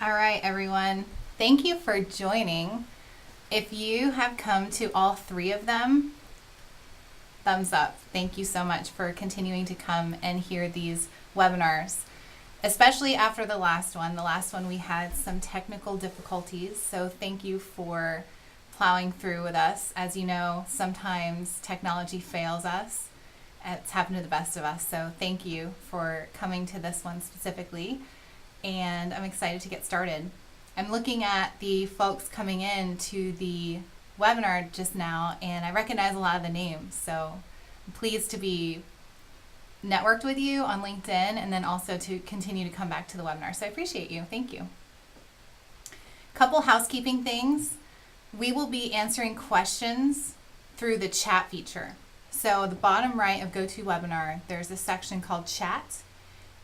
All right, everyone. Thank you for joining. If you have come to all three of them, thumbs up. Thank you so much for continuing to come and hear these webinars, especially after the last one. The last one we had some technical difficulties, so thank you for plowing through with us. As you know, sometimes technology fails us. It's happened to the best of us, so thank you for coming to this one specifically. And I'm excited to get started. I'm looking at the folks coming in to the webinar just now, and I recognize a lot of the names, so I'm pleased to be networked with you on LinkedIn and then also to continue to come back to the webinar. So I appreciate you. Thank you. Couple housekeeping things. We will be answering questions through the chat feature. So the bottom right of GoToWebinar, there's a section called Chat,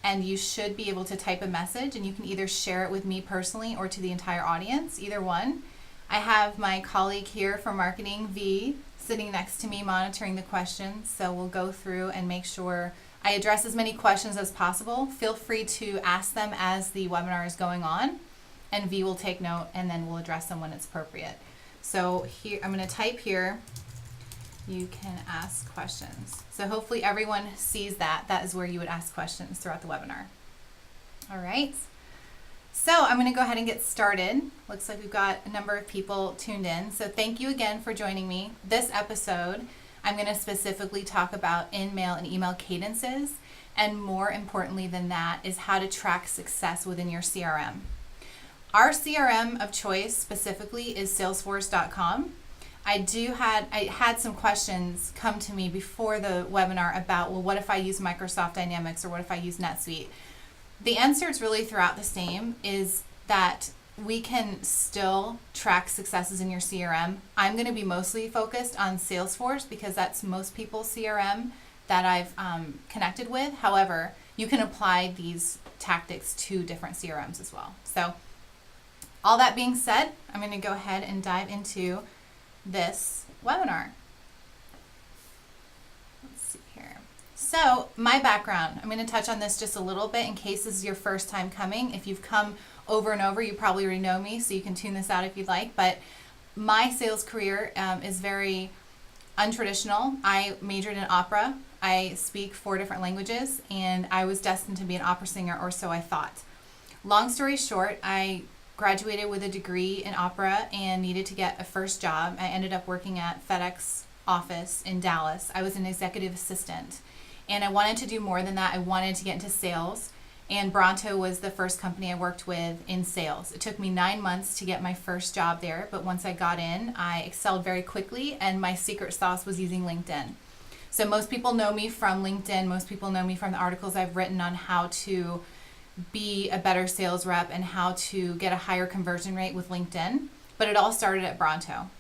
and you should be able to type a message, and you can either share it with me personally or to the entire audience, either one. I have my colleague here from marketing, V, sitting next to me monitoring the questions, so we'll go through and make sure I address as many questions as possible. Feel free to ask them as the webinar is going on, and V will take note, and then we'll address them when it's appropriate. So here, I'm going to type here, you can ask questions. So hopefully everyone sees that. That is where you would ask questions throughout the webinar. All right. So I'm going to go ahead and get started. Looks like we've got a number of people tuned in. So thank you again for joining me. This episode, I'm going to specifically talk about InMail and email cadences. And more importantly than that is how to track success within your CRM. Our CRM of choice specifically is Salesforce.com. I had some questions come to me before the webinar about, well, what if I use Microsoft Dynamics or what if I use NetSuite? The answer is really throughout the same, is that we can still track successes in your CRM. I'm going to be mostly focused on Salesforce because that's most people's CRM that I've connected with. However, you can apply these tactics to different CRMs as well. So all that being said, I'm going to go ahead and dive into this webinar. Let's see here. So my background, I'm going to touch on this just a little bit in case this is your first time coming. If you've come over and over, you probably already know me, so you can tune this out if you'd like. But my sales career is very untraditional. I majored in opera. I speak 4 different languages, and I was destined to be an opera singer, or so I thought. Long story short, I graduated with a degree in opera and needed to get a first job. I ended up working at FedEx office in Dallas. I was an executive assistant, and I wanted to do more than that. I wanted to get into sales, and Bronto was the first company I worked with in sales. It took me 9 months to get my first job there, but once I got in, I excelled very quickly, and my secret sauce was using LinkedIn. So most people know me from LinkedIn. Most people know me from the articles I've written on how to be a better sales rep and how to get a higher conversion rate with LinkedIn, but it all started at Bronto.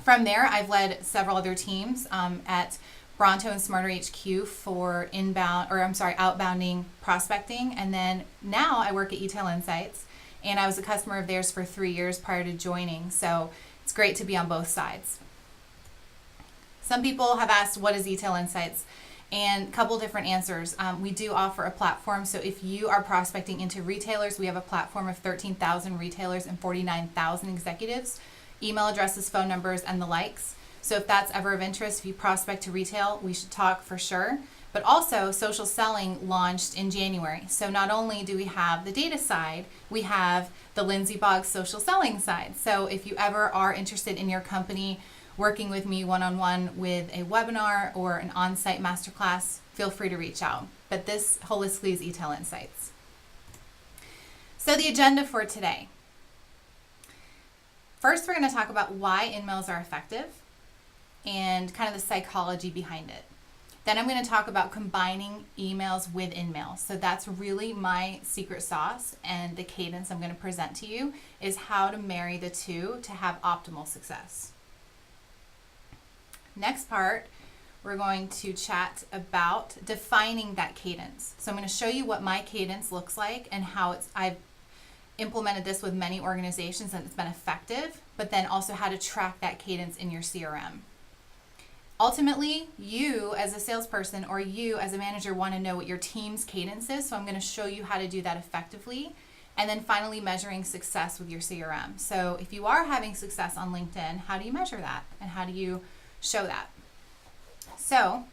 From there, I've led several other teams at Bronto and Smarter HQ for outbounding prospecting, and then now I work at eTail Insights, and I was a customer of theirs for 3 years prior to joining, so it's great to be on both sides. Some people have asked, what is eTail Insights? And a couple different answers. We do offer a platform, so if you are prospecting into retailers, we have a platform of 13,000 retailers and 49,000 executives, email addresses, phone numbers, and the likes. So if that's ever of interest, if you prospect to retail, we should talk for sure. But also, social selling launched in January. So not only do we have the data side, we have the Lindsay Boggs social selling side. So if you ever are interested in your company working with me one-on-one with a webinar or an on-site masterclass, feel free to reach out. But this holistically is eTail Insights. So the agenda for today. First, we're going to talk about why InMails are effective and kind of the psychology behind it. Then I'm going to talk about combining emails with InMail. So that's really my secret sauce, and the cadence I'm going to present to you is how to marry the two to have optimal success. Next part, we're going to chat about defining that cadence. So I'm going to show you what my cadence looks like and how I've implemented this with many organizations and it's been effective, but then also how to track that cadence in your CRM. Ultimately, you as a salesperson or you as a manager want to know what your team's cadence is, so I'm going to show you how to do that effectively. And then finally, measuring success with your CRM. So if you are having success on LinkedIn, how do you measure that? And how do you show that? So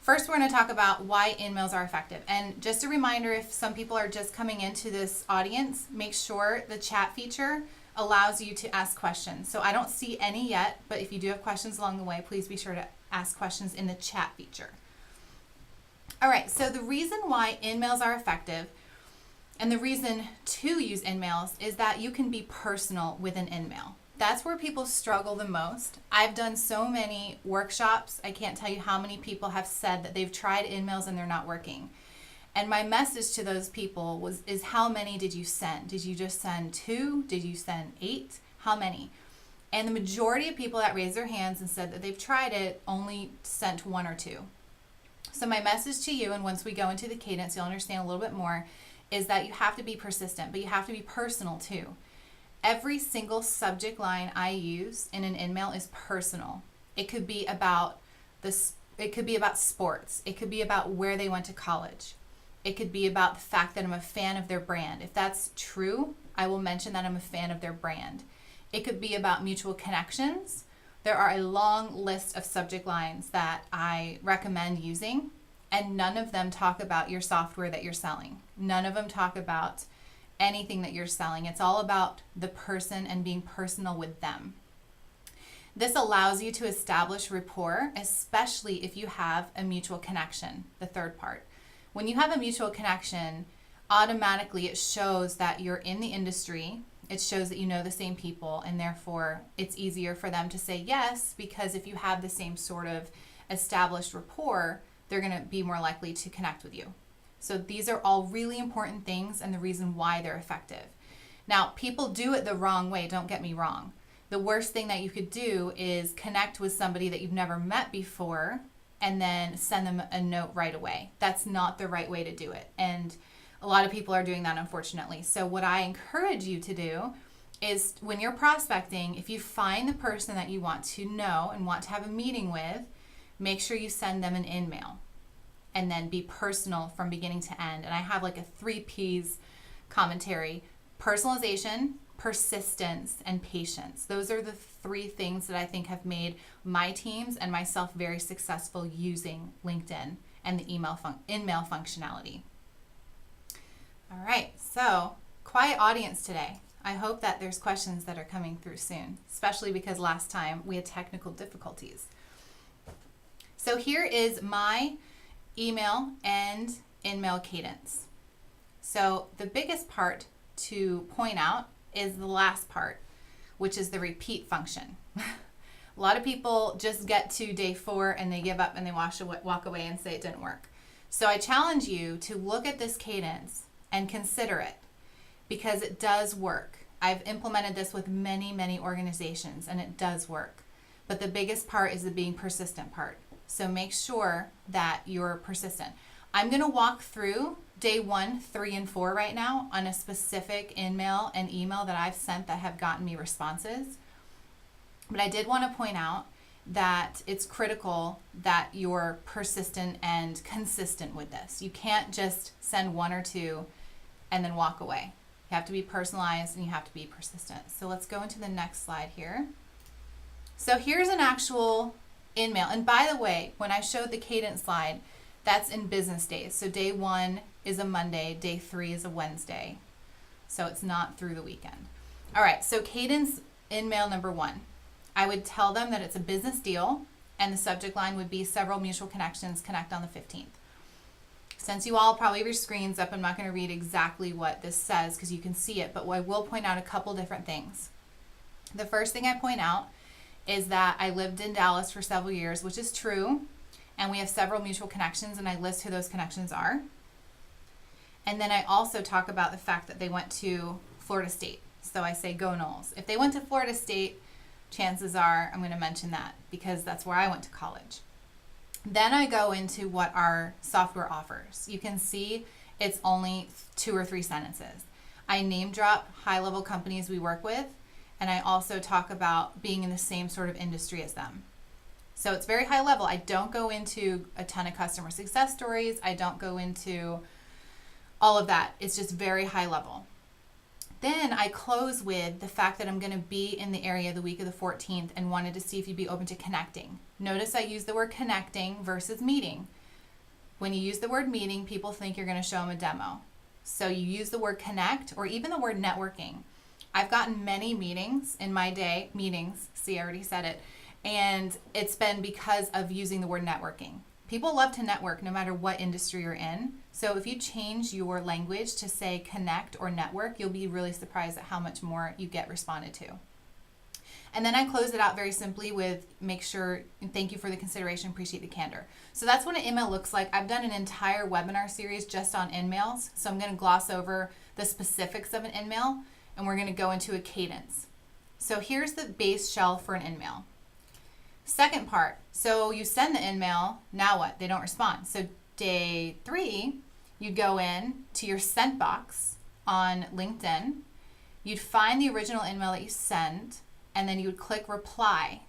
first, we're going to talk about why InMails are effective. And just a reminder, if some people are just coming into this audience, make sure the chat feature allows you to ask questions. So I don't see any yet, but if you do have questions along the way, please be sure to ask questions in the chat feature. All right, so the reason why InMails are effective and the reason to use InMails is that you can be personal with an InMail. That's where people struggle the most. I've done so many workshops. I can't tell you how many people have said that they've tried InMails and they're not working. And my message to those people is how many did you send? Did you just send 2? Did you send 8? How many? And the majority of people that raised their hands and said that they've tried it only sent 1 or 2. So my message to you, and once we go into the cadence, you'll understand a little bit more, is that you have to be persistent, but you have to be personal too. Every single subject line I use in an InMail is personal. It could be about it could be about sports. It could be about where they went to college. It could be about the fact that I'm a fan of their brand. If that's true, I will mention that I'm a fan of their brand. It could be about mutual connections. There are a long list of subject lines that I recommend using, and none of them talk about your software that you're selling. None of them talk about anything that you're selling. It's all about the person and being personal with them. This allows you to establish rapport, especially if you have a mutual connection, the third part. When you have a mutual connection, automatically it shows that you're in the industry. It shows that you know the same people, and therefore it's easier for them to say yes, because if you have the same sort of established rapport, they're going to be more likely to connect with you. So these are all really important things and the reason why they're effective. Now, people do it the wrong way, don't get me wrong. The worst thing that you could do is connect with somebody that you've never met before and then send them a note right away. That's not the right way to do it. And a lot of people are doing that, unfortunately. So what I encourage you to do is when you're prospecting, if you find the person that you want to know and want to have a meeting with, make sure you send them an InMail and then be personal from beginning to end. And I have like a 3 P's commentary: personalization, persistence, and patience. Those are the 3 things that I think have made my teams and myself very successful using LinkedIn and the InMail functionality. All right, so quiet audience today. I hope that there's questions that are coming through soon, especially because last time we had technical difficulties. So here is my email and InMail Cadence. So the biggest part to point out is the last part, which is the repeat function. A lot of people just get to day 4 and they give up and they walk away and say it didn't work. So I challenge you to look at this cadence and consider it, because it does work. I've implemented this with many, many organizations and it does work. But the biggest part is the being persistent part. So make sure that you're persistent. I'm going to walk through day 1, 3, and 4 right now on a specific InMail and email that I've sent that have gotten me responses. But I did want to point out that it's critical that you're persistent and consistent with this. You can't just send 1 or 2 and then walk away. You have to be personalized and you have to be persistent. So let's go into the next slide here. So here's an actual InMail. And by the way, when I showed the cadence slide, that's in business days. So day 1 is a Monday, day 3 is a Wednesday. So it's not through the weekend. All right, so cadence InMail number 1. I would tell them that it's a business deal and the subject line would be several mutual connections connect on the 15th. Since you all probably have your screens up, I'm not going to read exactly what this says because you can see it, but I will point out a couple different things. The first thing I point out is that I lived in Dallas for several years, which is true, and we have several mutual connections, and I list who those connections are. And then I also talk about the fact that they went to Florida State. So I say, go Noles. If they went to Florida State, chances are I'm going to mention that because that's where I went to college. Then I go into what our software offers. You can see it's only 2 or 3 sentences. I name drop high-level companies we work with, and I also talk about being in the same sort of industry as them. So it's very high level. I don't go into a ton of customer success stories. I don't go into all of that. It's just very high level. Then I close with the fact that I'm going to be in the area the week of the 14th and wanted to see if you'd be open to connecting. Notice I use the word connecting versus meeting. When you use the word meeting, people think you're going to show them a demo. So you use the word connect or even the word networking. I've gotten many meetings in my day, see, I already said it, and it's been because of using the word networking. People love to network no matter what industry you're in. So if you change your language to say connect or network, you'll be really surprised at how much more you get responded to. And then I close it out very simply with make sure and thank you for the consideration, appreciate the candor. So that's what an InMail looks like. I've done an entire webinar series just on InMails. So I'm going to gloss over the specifics of an InMail and we're going to go into a cadence. So here's the base shell for an InMail. Second part, so you send the InMail, now what? They don't respond. So day 3, you'd go in to your sent box on LinkedIn, you'd find the original InMail that you send, and then you would click reply,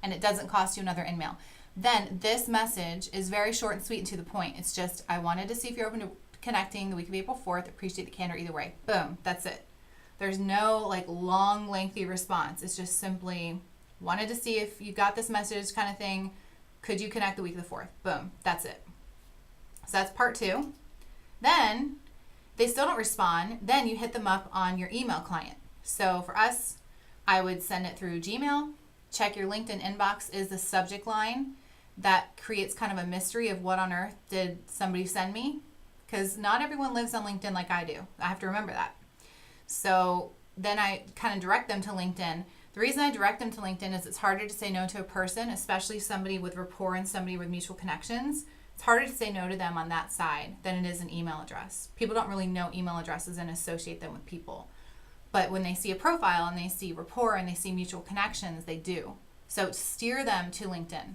and it doesn't cost you another InMail. Then this message is very short and sweet and to the point. It's just, I wanted to see if you're open to connecting the week of April 4th, appreciate the candor either way. Boom, that's it. There's no like long, lengthy response. It's just simply, wanted to see if you got this message kind of thing. Could you connect the week of the 4th? Boom, that's it. So that's part 2. Then they still don't respond. Then you hit them up on your email client. So for us, I would send it through Gmail. Check your LinkedIn inbox is the subject line. That creates kind of a mystery of what on earth did somebody send me? Because not everyone lives on LinkedIn like I do. I have to remember that. So then I kind of direct them to LinkedIn. The reason I direct them to LinkedIn is it's harder to say no to a person, especially somebody with rapport and somebody with mutual connections. It's harder to say no to them on that side than it is an email address. People don't really know email addresses and associate them with people. But when they see a profile and they see rapport and they see mutual connections, they do. So steer them to LinkedIn.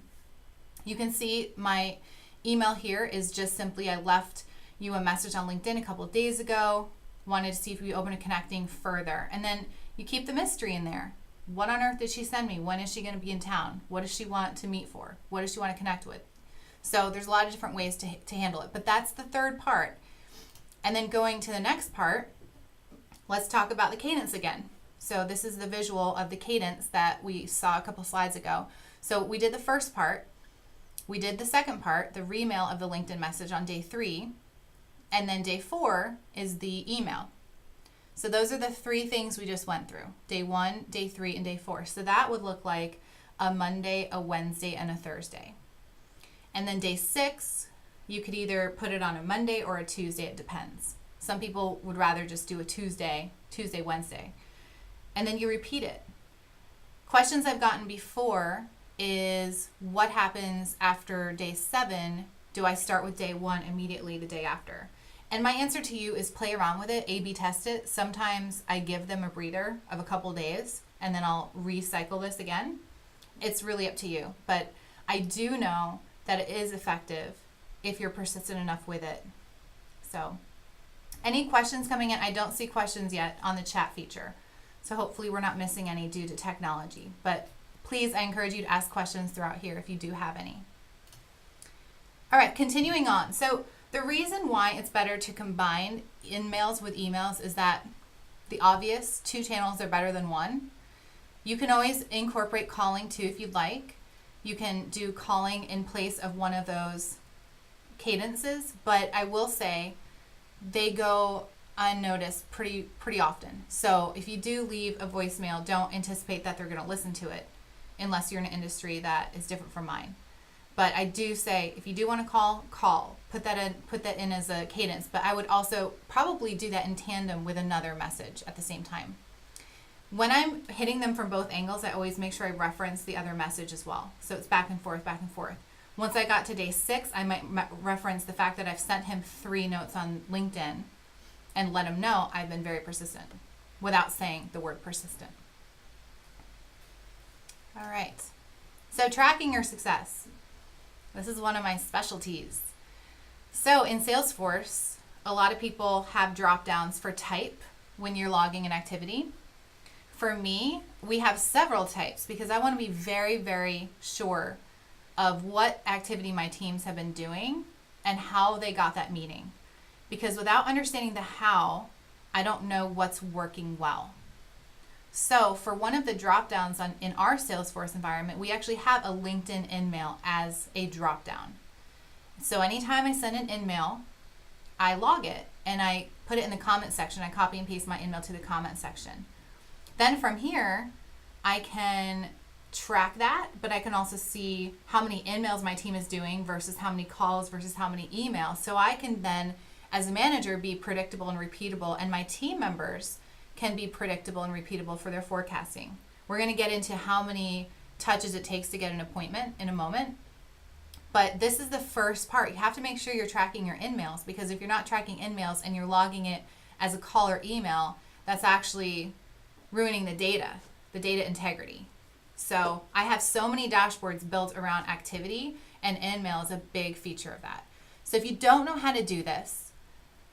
You can see my email here is just simply I left you a message on LinkedIn a couple of days ago, wanted to see if we open to connecting further. And then you keep the mystery in there. What on earth did she send me? When is she going to be in town? What does she want to meet for? What does she want to connect with? So there's a lot of different ways to handle it. But that's the third part. And then going to the next part, let's talk about the cadence again. So this is the visual of the cadence that we saw a couple slides ago. So we did the first part. We did the second part, the remail of the LinkedIn message on day 3. And then day 4 is the email. So those are the 3 things we just went through. Day 1, day 3, and day 4. So that would look like a Monday, a Wednesday, and a Thursday. And then day 6, you could either put it on a Monday or a Tuesday. It depends. Some people would rather just do a Tuesday, Wednesday. And then you repeat it. Questions I've gotten before is what happens after day 7? Do I start with day 1 immediately the day after? And my answer to you is play around with it, A/B test it. Sometimes I give them a breather of a couple days and then I'll recycle this again. It's really up to you. But I do know that it is effective if you're persistent enough with it. So any questions coming in? I don't see questions yet on the chat feature. So hopefully we're not missing any due to technology. But please, I encourage you to ask questions throughout here if you do have any. All right, continuing on. So the reason why it's better to combine InMails with emails is that the obvious 2 channels are better than 1. You can always incorporate calling too if you'd like. You can do calling in place of one of those cadences, but I will say they go unnoticed pretty often. So if you do leave a voicemail, don't anticipate that they're going to listen to it unless you're in an industry that is different from mine. But I do say if you do want to call. Put that in as a cadence, but I would also probably do that in tandem with another message at the same time. When I'm hitting them from both angles, I always make sure I reference the other message as well. So it's back and forth, back and forth. Once I got to day 6, I might reference the fact that I've sent him 3 notes on LinkedIn and let him know I've been very persistent without saying the word persistent. All right. So tracking your success. This is one of my specialties. So in Salesforce, a lot of people have drop downs for type when you're logging an activity. For me, we have several types because I want to be very, very sure of what activity my teams have been doing and how they got that meeting. Because without understanding the how, I don't know what's working well. So for one of the drop downs in our Salesforce environment, we actually have a LinkedIn InMail as a drop down. So anytime I send an InMail, I log it and I put it in the comment section. I copy and paste my InMail to the comment section. Then from here, I can track that, but I can also see how many InMails my team is doing versus how many calls versus how many emails. So I can then, as a manager, be predictable and repeatable, and my team members can be predictable and repeatable for their forecasting. We're going to get into how many touches it takes to get an appointment in a moment. But this is the first part. You have to make sure you're tracking your InMails, because if you're not tracking InMails and you're logging it as a call or email, that's actually ruining the data integrity. So I have so many dashboards built around activity, and InMail is a big feature of that. So if you don't know how to do this,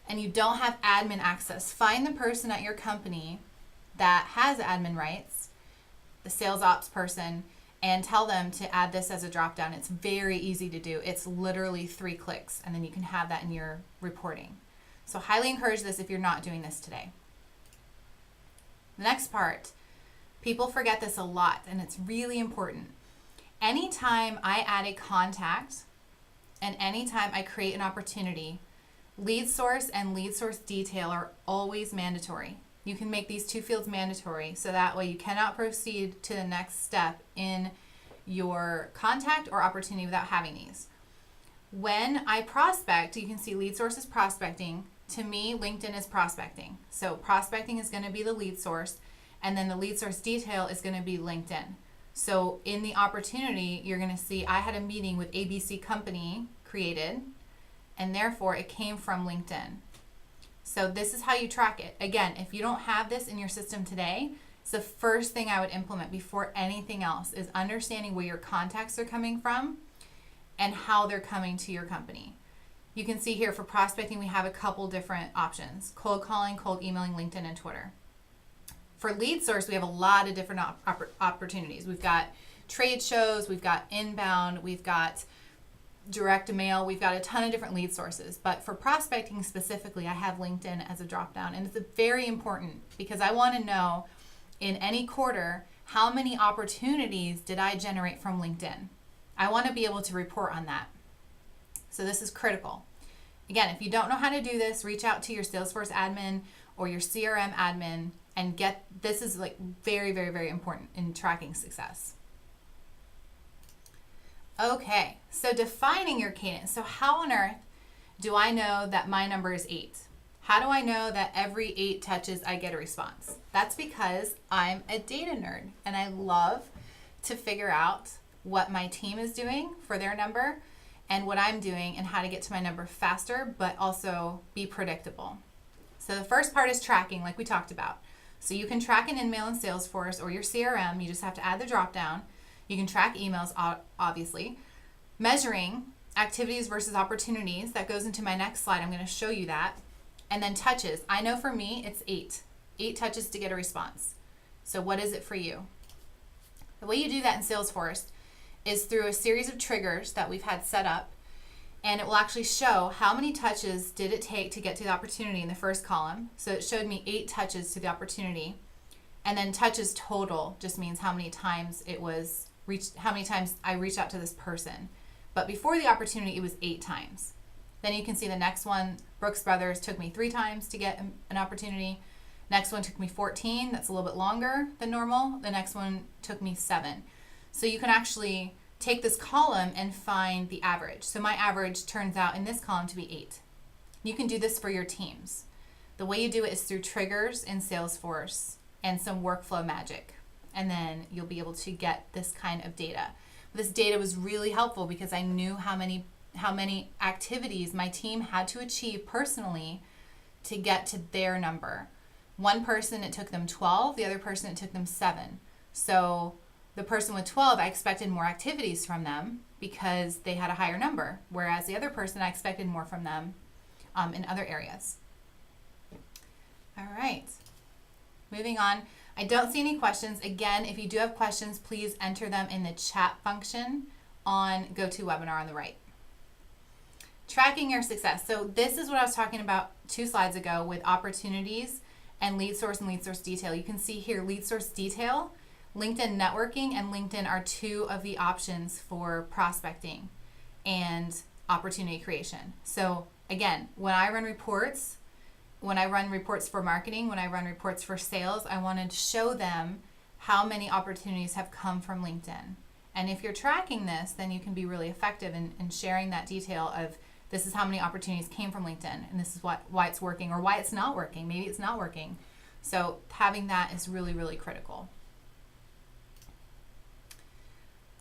and you don't have admin access, find the person at your company that has admin rights, the sales ops person, and tell them to add this as a drop down. It's very easy to do. It's literally 3 clicks, and then you can have that in your reporting. So highly encourage this if you're not doing this today. The next part, people forget this a lot, and it's really important. Anytime I add a contact and anytime I create an opportunity, lead source and lead source detail are always mandatory. You can make these 2 fields mandatory, so that way you cannot proceed to the next step in your contact or opportunity without having these. When I prospect, you can see lead source is prospecting. To me, LinkedIn is prospecting. So prospecting is going to be the lead source, and then the lead source detail is going to be LinkedIn. So in the opportunity, you're going to see I had a meeting with ABC company created, and therefore it came from LinkedIn. So this is how you track it. Again, if you don't have this in your system today, it's the first thing I would implement before anything else is understanding where your contacts are coming from and how they're coming to your company. You can see here for prospecting, we have a couple different options: cold calling, cold emailing, LinkedIn, and Twitter. For lead source, we have a lot of different opportunities. We've got trade shows, we've got inbound, we've got direct mail, we've got a ton of different lead sources. But for prospecting specifically, I have LinkedIn as a drop down, and it's very important because I want to know in any quarter how many opportunities did I generate from LinkedIn. I want to be able to report on that. So this is critical. Again, if you don't know how to do this, reach out to your Salesforce admin or your CRM admin and get this. Is like very, very, very important in tracking success. Okay, so defining your cadence. So how on earth do I know that my number is 8? How do I know that every 8 touches I get a response? That's because I'm a data nerd and I love to figure out what my team is doing for their number and what I'm doing and how to get to my number faster, but also be predictable. So the first part is tracking, like we talked about. So you can track an InMail in Salesforce or your CRM. You just have to add the drop down. You can track emails, obviously. Measuring activities versus opportunities, that goes into my next slide. I'm going to show you that. And then touches. I know for me, it's 8. 8 touches to get a response. So what is it for you? The way you do that in Salesforce is through a series of triggers that we've had set up. And it will actually show how many touches did it take to get to the opportunity in the first column. So it showed me 8 touches to the opportunity. And then touches total just means how many times it was how many times I reached out to this person. But before the opportunity, it was 8 times. Then you can see the next one, Brooks Brothers, took me 3 times to get an opportunity. Next one took me 14. That's a little bit longer than normal. The next one took me 7. So you can actually take this column and find the average. So my average turns out in this column to be 8. You can do this for your teams. The way you do it is through triggers in Salesforce and some workflow magic. And then you'll be able to get this kind of data. This data was really helpful because I knew how many activities my team had to achieve personally to get to their number. One person, it took them 12. The other person, it took them 7. So the person with 12, I expected more activities from them because they had a higher number, whereas the other person, I expected more from them in other areas. All right, moving on. I don't see any questions. Again, if you do have questions, please enter them in the chat function on GoToWebinar on the right. Tracking your success. So this is what I was talking about 2 slides ago with opportunities and lead source and lead source detail. You can see here lead source detail, LinkedIn networking, and LinkedIn are two of the options for prospecting and opportunity creation. So again, when I run reports for marketing, when I run reports for sales, I want to show them how many opportunities have come from LinkedIn. And if you're tracking this, then you can be really effective in sharing that detail of this is how many opportunities came from LinkedIn, and this is why it's working or why it's not working. Maybe it's not working. So having that is really, really critical.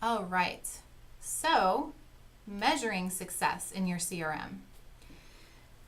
All right. So measuring success in your CRM.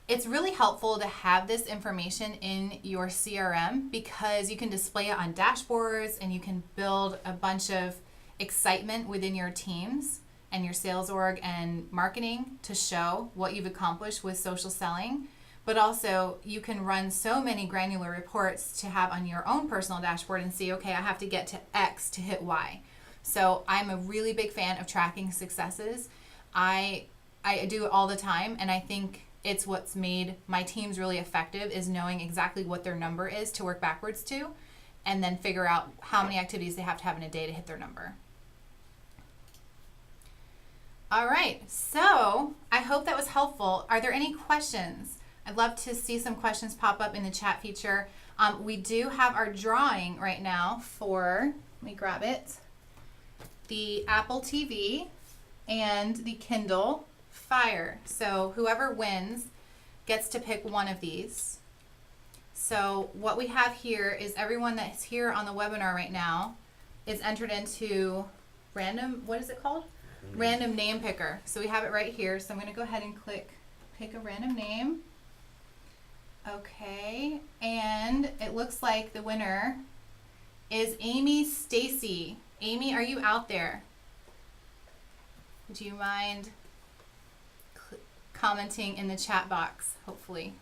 It's really helpful to have this information in your CRM because you can display it on dashboards and you can build a bunch of excitement within your teams and your sales org and marketing to show what you've accomplished with social selling. But also you can run so many granular reports to have on your own personal dashboard and see, okay, I have to get to X to hit Y. So I'm a really big fan of tracking successes. I do it all the time, and I think it's what's made my teams really effective is knowing exactly what their number is to work backwards to, and then figure out how many activities they have to have in a day to hit their number. All right, so I hope that was helpful. Are there any questions? I'd love to see some questions pop up in the chat feature. We do have our drawing right now for, let me grab it, the Apple TV and the Kindle Fire. So whoever wins gets to pick one of these. So what we have here is everyone that's here on the webinar right now is entered into random, what is it called? Random name picker. So we have it right here. So I'm going to go ahead and pick a random name. Okay, and it looks like the winner is Amy Stacy. Amy, are you out there? Would you mind commenting in the chat box, hopefully?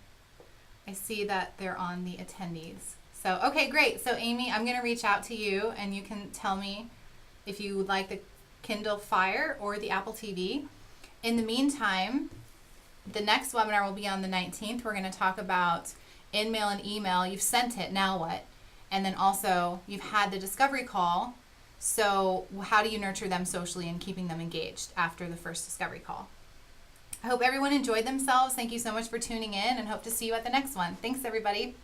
I see that they're on the attendees. So, okay, great. So Amy, I'm going to reach out to you and you can tell me if you would like the Kindle Fire or the Apple TV. In the meantime, the next webinar will be on the 19th. We're going to talk about InMail and email. You've sent it, now what? And then also you've had the discovery call. So how do you nurture them socially and keeping them engaged after the first discovery call? I hope everyone enjoyed themselves. Thank you so much for tuning in and hope to see you at the next one. Thanks, everybody.